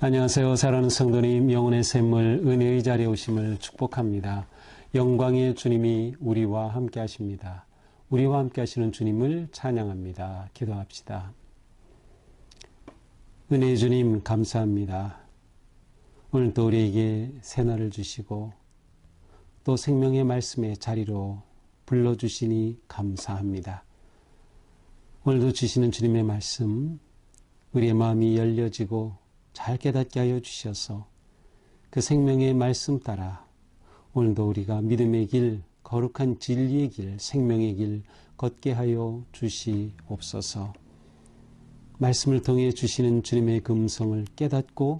안녕하세요. 사랑하는 성도님, 영혼의 샘물, 은혜의 자리에 오심을 축복합니다. 영광의 주님이 우리와 함께 하십니다. 우리와 함께 하시는 주님을 찬양합니다. 기도합시다. 은혜의 주님 감사합니다. 오늘도 우리에게 새날을 주시고 또 생명의 말씀의 자리로 불러주시니 감사합니다. 오늘도 주시는 주님의 말씀, 우리의 마음이 열려지고 잘 깨닫게 하여 주셔서 그 생명의 말씀 따라 오늘도 우리가 믿음의 길, 거룩한 진리의 길, 생명의 길 걷게 하여 주시옵소서. 말씀을 통해 주시는 주님의 음성을 깨닫고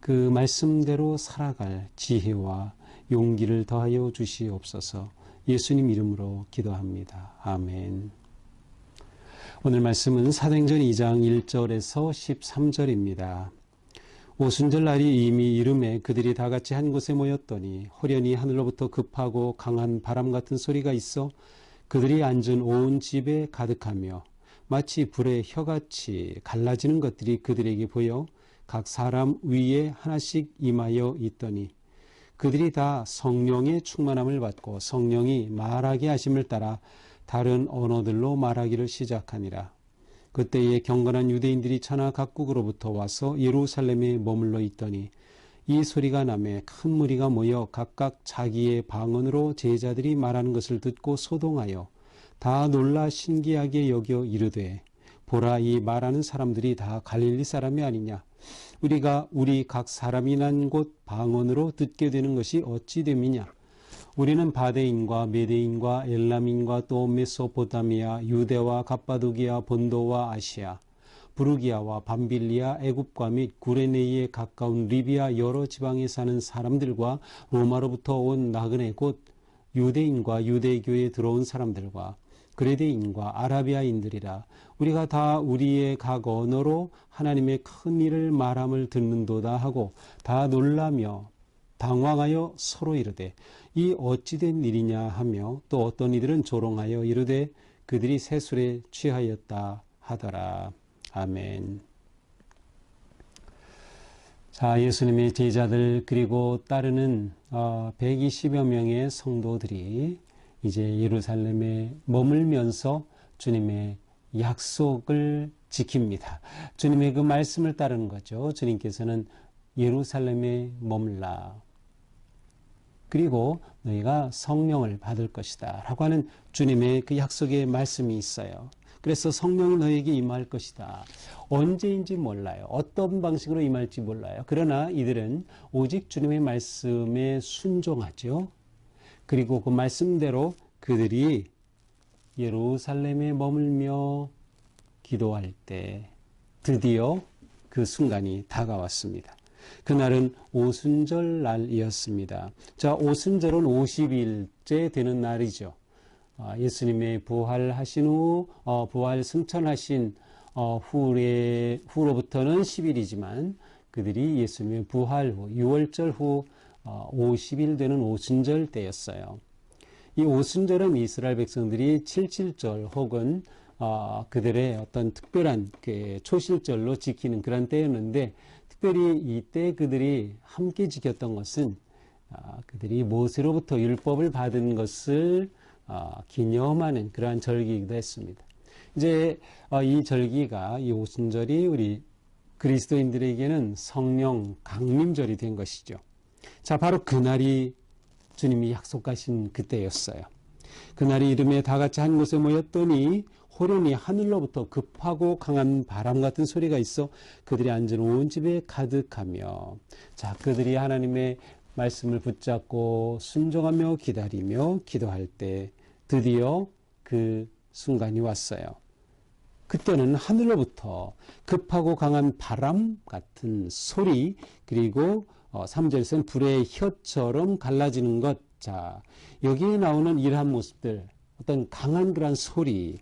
그 말씀대로 살아갈 지혜와 용기를 더하여 주시옵소서. 예수님 이름으로 기도합니다. 아멘. 오늘 말씀은 사도행전 2장 1절에서 13절입니다. 오순절 날이 이미 이름에 그들이 다 같이 한 곳에 모였더니 호련히 하늘로부터 급하고 강한 바람 같은 소리가 있어 그들이 앉은 온 집에 가득하며 마치 불의 혀같이 갈라지는 것들이 그들에게 보여 각 사람 위에 하나씩 임하여 있더니 그들이 다 성령의 충만함을 받고 성령이 말하게 하심을 따라 다른 언어들로 말하기를 시작하니라. 그때에 경건한 유대인들이 천하 각국으로부터 와서 예루살렘에 머물러 있더니 이 소리가 나매 큰 무리가 모여 각각 자기의 방언으로 제자들이 말하는 것을 듣고 소동하여 다 놀라 신기하게 여겨 이르되 보라, 이 말하는 사람들이 다 갈릴리 사람이 아니냐. 우리가 우리 각 사람이 난 곳 방언으로 듣게 되는 것이 어찌 됨이냐. 우리는 바데인과 메데인과 엘람인과 또 메소포타미아, 유대와 갑바도기아, 본도와 아시아, 부르기아와 밤빌리아, 애굽과 및 구레네이에 가까운 리비아 여러 지방에 사는 사람들과 로마로부터 온 나그네 곧 유대인과 유대교에 들어온 사람들과 그레데인과 아라비아인들이라. 우리가 다 우리의 각 언어로 하나님의 큰 일을 말함을 듣는도다 하고 다 놀라며 당황하여 서로 이르되 이 어찌된 일이냐 하며 또 어떤 이들은 조롱하여 이르되 그들이 새술에 취하였다 하더라. 아멘. 자, 예수님의 제자들 그리고 따르는 120여 명의 성도들이 이제 예루살렘에 머물면서 주님의 약속을 지킵니다. 주님의 그 말씀을 따르는 거죠. 주님께서는 예루살렘에 머물라. 그리고 너희가 성령을 받을 것이다 라고 하는 주님의 그 약속의 말씀이 있어요. 그래서 성령이 너희에게 임할 것이다. 언제인지 몰라요. 어떤 방식으로 임할지 몰라요. 그러나 이들은 오직 주님의 말씀에 순종하죠. 그리고 그 말씀대로 그들이 예루살렘에 머물며 기도할 때 드디어 그 순간이 다가왔습니다. 그날은 오순절 날이었습니다. 자, 오순절은 50일째 되는 날이죠. 예수님의 부활하신 후, 부활 승천하신 후로부터는 10일이지만 그들이 예수님의 부활 후, 6월절 후 50일 되는 오순절 때였어요. 이 오순절은 이스라엘 백성들이 77절 혹은 그들의 어떤 특별한 초실절로 지키는 그런 때였는데 특별히 이때 그들이 함께 지켰던 것은 그들이 모세로부터 율법을 받은 것을 기념하는 그러한 절기이기도 했습니다. 이제 이 절기가 이 오순절이 우리 그리스도인들에게는 성령 강림절이 된 것이죠. 자, 바로 그날이 주님이 약속하신 그때였어요. 그날이 이름에 다 같이 한 곳에 모였더니 호련히 하늘로부터 급하고 강한 바람 같은 소리가 있어 그들이 앉은 온 집에 가득하며, 자, 그들이 하나님의 말씀을 붙잡고 순종하며 기다리며 기도할 때 드디어 그 순간이 왔어요. 그때는 하늘로부터 급하고 강한 바람 같은 소리, 그리고 3절에서는 불의 혀처럼 갈라지는 것. 자, 여기에 나오는 이러한 모습들, 어떤 강한 그러한 소리,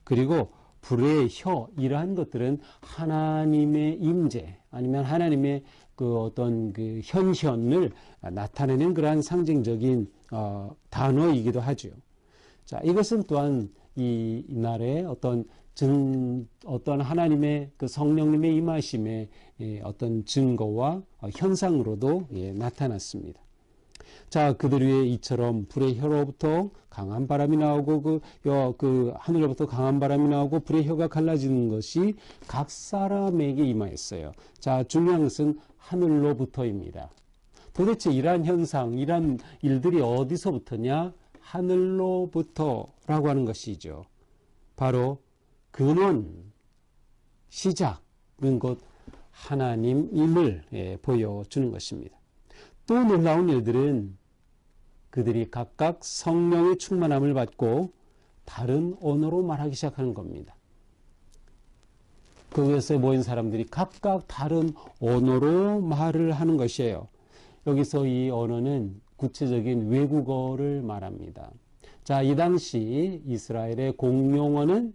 그리고 불의 혀, 이러한 것들은 하나님의 임재, 아니면 하나님의 그 어떤 그 현현을 나타내는 그러한 상징적인 단어이기도 하죠. 자, 이것은 또한 이 날에 어떤 어떤 하나님의 그 성령님의 임하심의 어떤 증거와 현상으로도 나타났습니다. 자, 그들 위에 이처럼 불의 혀로부터 강한 바람이 나오고 그 하늘로부터 강한 바람이 나오고 불의 혀가 갈라지는 것이 각 사람에게 임하였어요. 자, 중요한 것은 하늘로부터입니다. 도대체 이러한 현상, 이러한 일들이 어디서부터냐? 하늘로부터라고 하는 것이죠. 바로 근원, 시작은 곧 하나님임을 보여주는 것입니다. 또 놀라운 일들은 그들이 각각 성령의 충만함을 받고 다른 언어로 말하기 시작하는 겁니다. 그곳에 모인 사람들이 각각 다른 언어로 말을 하는 것이에요. 여기서 이 언어는 구체적인 외국어를 말합니다. 자, 이 당시 이스라엘의 공용어는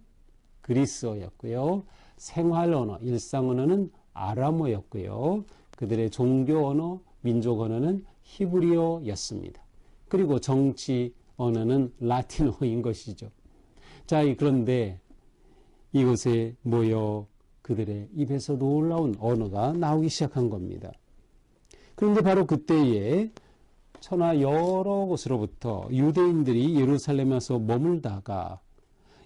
그리스어였고요. 생활 언어, 일상 언어는 아람어였고요. 그들의 종교 언어, 민족 언어는 히브리어였습니다. 그리고 정치 언어는 라틴어인 것이죠. 자, 그런데 이곳에 모여 그들의 입에서 놀라운 언어가 나오기 시작한 겁니다. 그런데 바로 그때에 천하 여러 곳으로부터 유대인들이 예루살렘에 와서 머물다가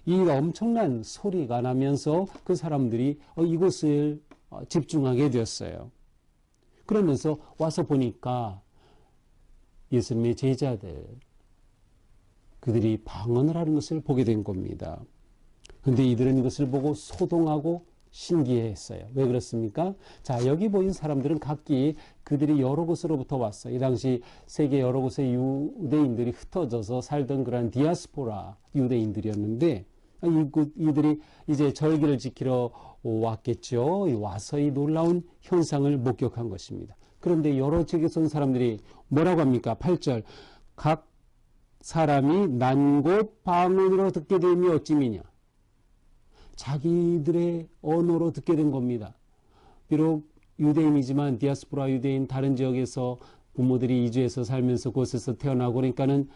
이 엄청난 소리가 나면서 그 사람들이 이곳을 집중하게 되었어요. 그러면서 와서 보니까 예수님의 제자들, 그들이 방언을 하는 것을 보게 된 겁니다. 그런데 이들은 이것을 보고 소동하고 신기해했어요. 왜 그렇습니까? 자, 여기 보인 사람들은 각기 그들이 여러 곳으로부터 왔어요. 이 당시 세계 여러 곳의 유대인들이 흩어져서 살던 그런 디아스포라 유대인들이었는데, 이들이 이제 절기를 지키러 왔겠죠. 와서 이 놀라운 현상을 목격한 것입니다. 그런데 여러 지역에서 온 사람들이 뭐라고 합니까? 8절. 각 사람이 난곳 방언으로 듣게 됨이 어찌미냐. 자기들의 언어로 듣게 된 겁니다. 비록 유대인이지만 디아스포라 유대인 다른 지역에서 부모들이 이주해서 살면서 그곳에서 태어나고 그러니까는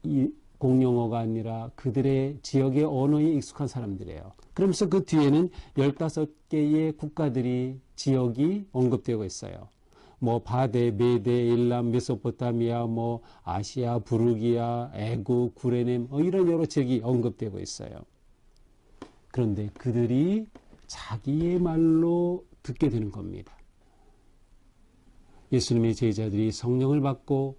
이 공용어가 아니라 그들의 지역의 언어에 익숙한 사람들이에요. 그러면서 그 뒤에는 15개의 국가들이 지역이 언급되고 있어요. 뭐 바데, 메데, 일람, 메소포타미아, 뭐 아시아, 부르기아, 애국, 구레넴 이런 여러 지역이 언급되고 있어요. 그런데 그들이 자기의 말로 듣게 되는 겁니다. 예수님의 제자들이 성령을 받고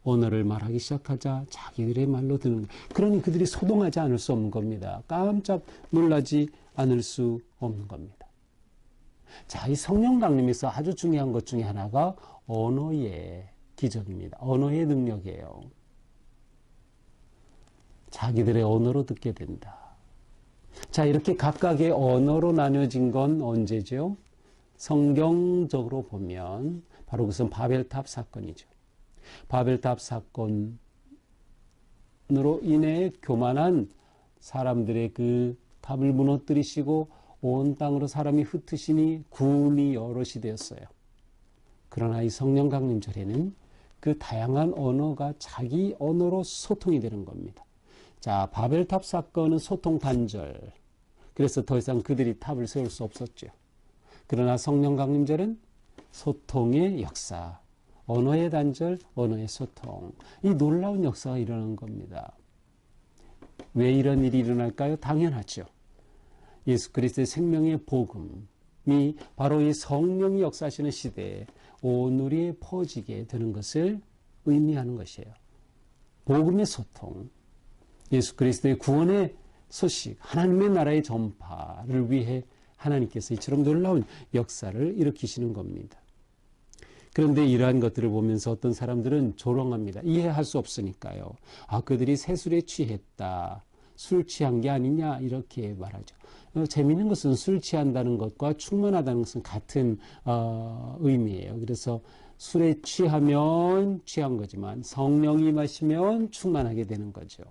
언어를 말하기 시작하자 자기들의 말로 듣는 거예요. 그러니 그들이 소동하지 않을 수 없는 겁니다. 깜짝 놀라지 않을 수 없는 겁니다. 자, 이 성령 강림에서 아주 중요한 것 중에 하나가 언어의 기적입니다. 언어의 능력이에요. 자기들의 언어로 듣게 된다. 자, 이렇게 각각의 언어로 나뉘어진 건 언제죠? 성경적으로 보면 바로 그것은 바벨탑 사건이죠. 바벨탑 사건으로 인해 교만한 사람들의 그 탑을 무너뜨리시고 온 땅으로 사람이 흩으시니 군이 여럿이 되었어요. 그러나 이 성령 강림절에는 그 다양한 언어가 자기 언어로 소통이 되는 겁니다. 자, 바벨탑 사건은 소통 단절. 그래서 더 이상 그들이 탑을 세울 수 없었죠. 그러나 성령 강림절은 소통의 역사, 언어의 단절, 언어의 소통. 이 놀라운 역사가 일어난 겁니다. 왜 이런 일이 일어날까요? 당연하죠. 예수 그리스도의 생명의 복음이 바로 이 성령이 역사하시는 시대에 온 우리에 퍼지게 되는 것을 의미하는 것이에요. 복음의 소통, 예수 그리스도의 구원의 소식, 하나님의 나라의 전파를 위해 하나님께서 이처럼 놀라운 역사를 일으키시는 겁니다. 그런데 이러한 것들을 보면서 어떤 사람들은 조롱합니다. 이해할 수 없으니까요. 아, 그들이 새술에 취했다. 술 취한 게 아니냐 이렇게 말하죠. 재미있는 것은 술 취한다는 것과 충만하다는 것은 같은 의미예요. 그래서 술에 취하면 취한 거지만 성령이 마시면 충만하게 되는 거죠.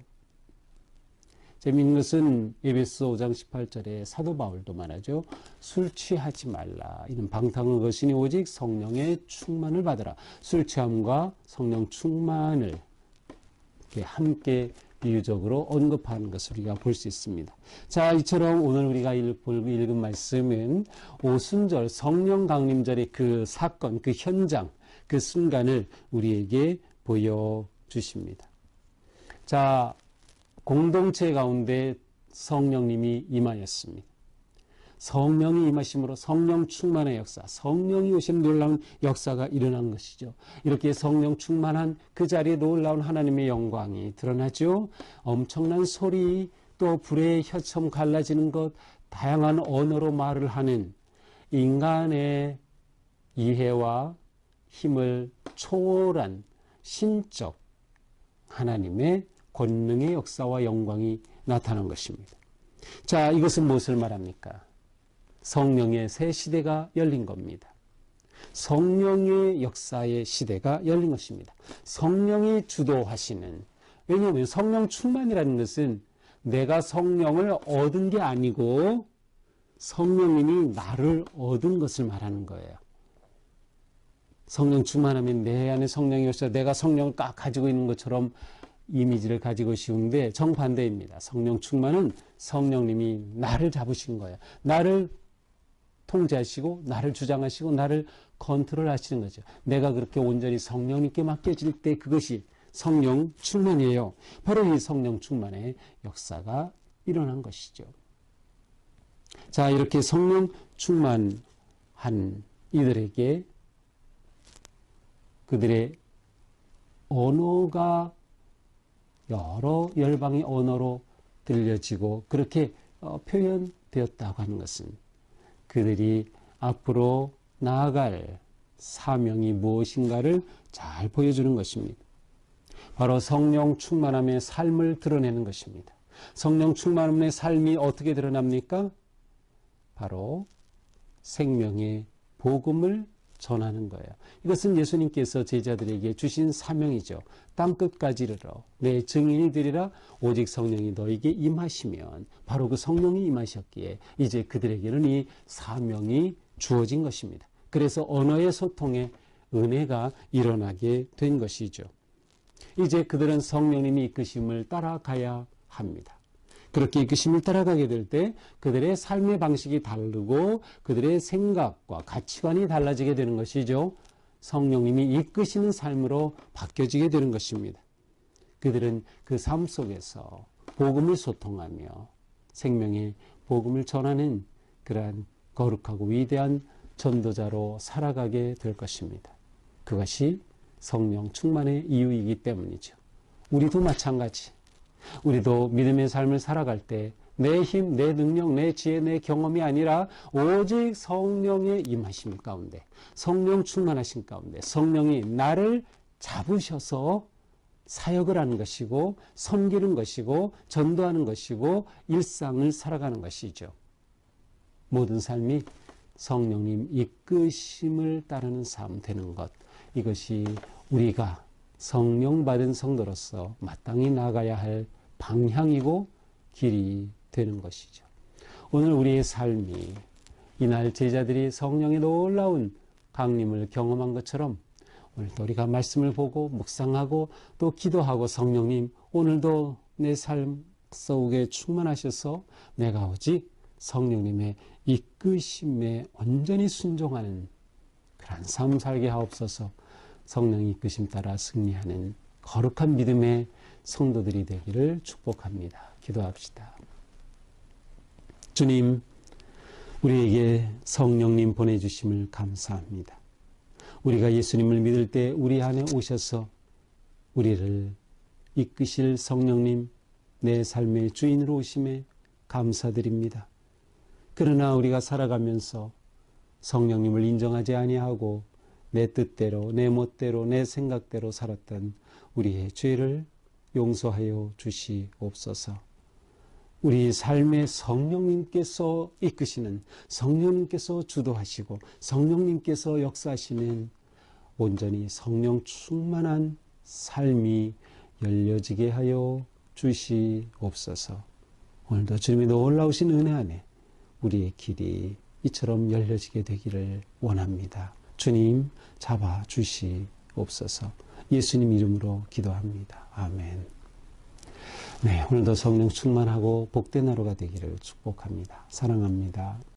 재미있는 것은 에베소 5장 18절에 사도 바울도 말하죠. 술 취하지 말라. 이는 방탕한 것이니 오직 성령의 충만을 받으라. 술 취함과 성령 충만을 이렇게 함께 비유적으로 언급하는 것을 우리가 볼 수 있습니다. 자, 이처럼 오늘 우리가 읽은 말씀은 오순절 성령 강림절의 그 사건, 그 현장, 그 순간을 우리에게 보여주십니다. 자, 공동체 가운데 성령님이 임하였습니다. 성령이 임하심으로 성령 충만의 역사, 성령이 오신 놀라운 역사가 일어난 것이죠. 이렇게 성령 충만한 그 자리에 놀라운 하나님의 영광이 드러나죠. 엄청난 소리, 또 불의 혀처럼 갈라지는 것, 다양한 언어로 말을 하는 인간의 이해와 힘을 초월한 신적 하나님의 권능의 역사와 영광이 나타난 것입니다. 자, 이것은 무엇을 말합니까? 성령의 새 시대가 열린 겁니다. 성령의 역사의 시대가 열린 것입니다. 성령이 주도하시는, 왜냐하면 성령 충만이라는 것은 내가 성령을 얻은 게 아니고 성령님이 나를 얻은 것을 말하는 거예요. 성령 충만하면 내 안에 성령이 오셔서 내가 성령을 딱 가지고 있는 것처럼 이미지를 가지고 쉬운데 정반대입니다. 성령 충만은 성령님이 나를 잡으신 거예요. 나를 통제하시고 나를 주장하시고 나를 컨트롤하시는 거죠. 내가 그렇게 온전히 성령님께 맡겨질 때 그것이 성령 충만이에요. 바로 이 성령 충만의 역사가 일어난 것이죠. 자, 이렇게 성령 충만한 이들에게 그들의 언어가 여러 열방의 언어로 들려지고 그렇게 표현되었다고 하는 것은 그들이 앞으로 나아갈 사명이 무엇인가를 잘 보여주는 것입니다. 바로 성령 충만함의 삶을 드러내는 것입니다. 성령 충만함의 삶이 어떻게 드러납니까? 바로 생명의 복음을 전하는 거예요. 이것은 예수님께서 제자들에게 주신 사명이죠. 땅끝까지 이르러 내 증인이 되리라. 오직 성령이 너에게 임하시면, 바로 그 성령이 임하셨기에 이제 그들에게는 이 사명이 주어진 것입니다. 그래서 언어의 소통에 은혜가 일어나게 된 것이죠. 이제 그들은 성령님이 이끄심을 따라가야 합니다. 그렇게 이끄심을 따라가게 될 때 그들의 삶의 방식이 다르고 그들의 생각과 가치관이 달라지게 되는 것이죠. 성령님이 이끄시는 삶으로 바뀌어지게 되는 것입니다. 그들은 그 삶 속에서 복음을 소통하며 생명의 복음을 전하는 그러한 거룩하고 위대한 전도자로 살아가게 될 것입니다. 그것이 성령 충만의 이유이기 때문이죠. 우리도 마찬가지. 우리도 믿음의 삶을 살아갈 때 내 힘, 내 능력, 내 지혜, 내 경험이 아니라 오직 성령의 임하심 가운데, 성령 충만하신 가운데 성령이 나를 잡으셔서 사역을 하는 것이고 섬기는 것이고 전도하는 것이고 일상을 살아가는 것이죠. 모든 삶이 성령님 이끄심을 따르는 삶 되는 것, 이것이 우리가 성령 받은 성도로서 마땅히 나가야 할 방향이고 길이 되는 것이죠. 오늘 우리의 삶이 이날 제자들이 성령의 놀라운 강림을 경험한 것처럼 오늘도 우리가 말씀을 보고 묵상하고 또 기도하고, 성령님 오늘도 내 삶 속에 충만하셔서 내가 오직 성령님의 이끄심에 온전히 순종하는 그런 삶 살게 하옵소서. 성령의 이끄심 따라 승리하는 거룩한 믿음의 성도들이 되기를 축복합니다. 기도합시다. 주님, 우리에게 성령님 보내주심을 감사합니다. 우리가 예수님을 믿을 때 우리 안에 오셔서 우리를 이끄실 성령님, 내 삶의 주인으로 오심에 감사드립니다. 그러나 우리가 살아가면서 성령님을 인정하지 아니하고 내 뜻대로, 내 멋대로, 내 생각대로 살았던 우리의 죄를 용서하여 주시옵소서. 우리 삶의 성령님께서 이끄시는, 성령님께서 주도하시고 성령님께서 역사하시는 온전히 성령 충만한 삶이 열려지게 하여 주시옵소서. 오늘도 주님의 놀라우신 은혜 안에 우리의 길이 이처럼 열려지게 되기를 원합니다. 주님 잡아 주시옵소서. 예수님 이름으로 기도합니다. 아멘. 네, 오늘도 성령 충만하고 복된 하루가 되기를 축복합니다. 사랑합니다.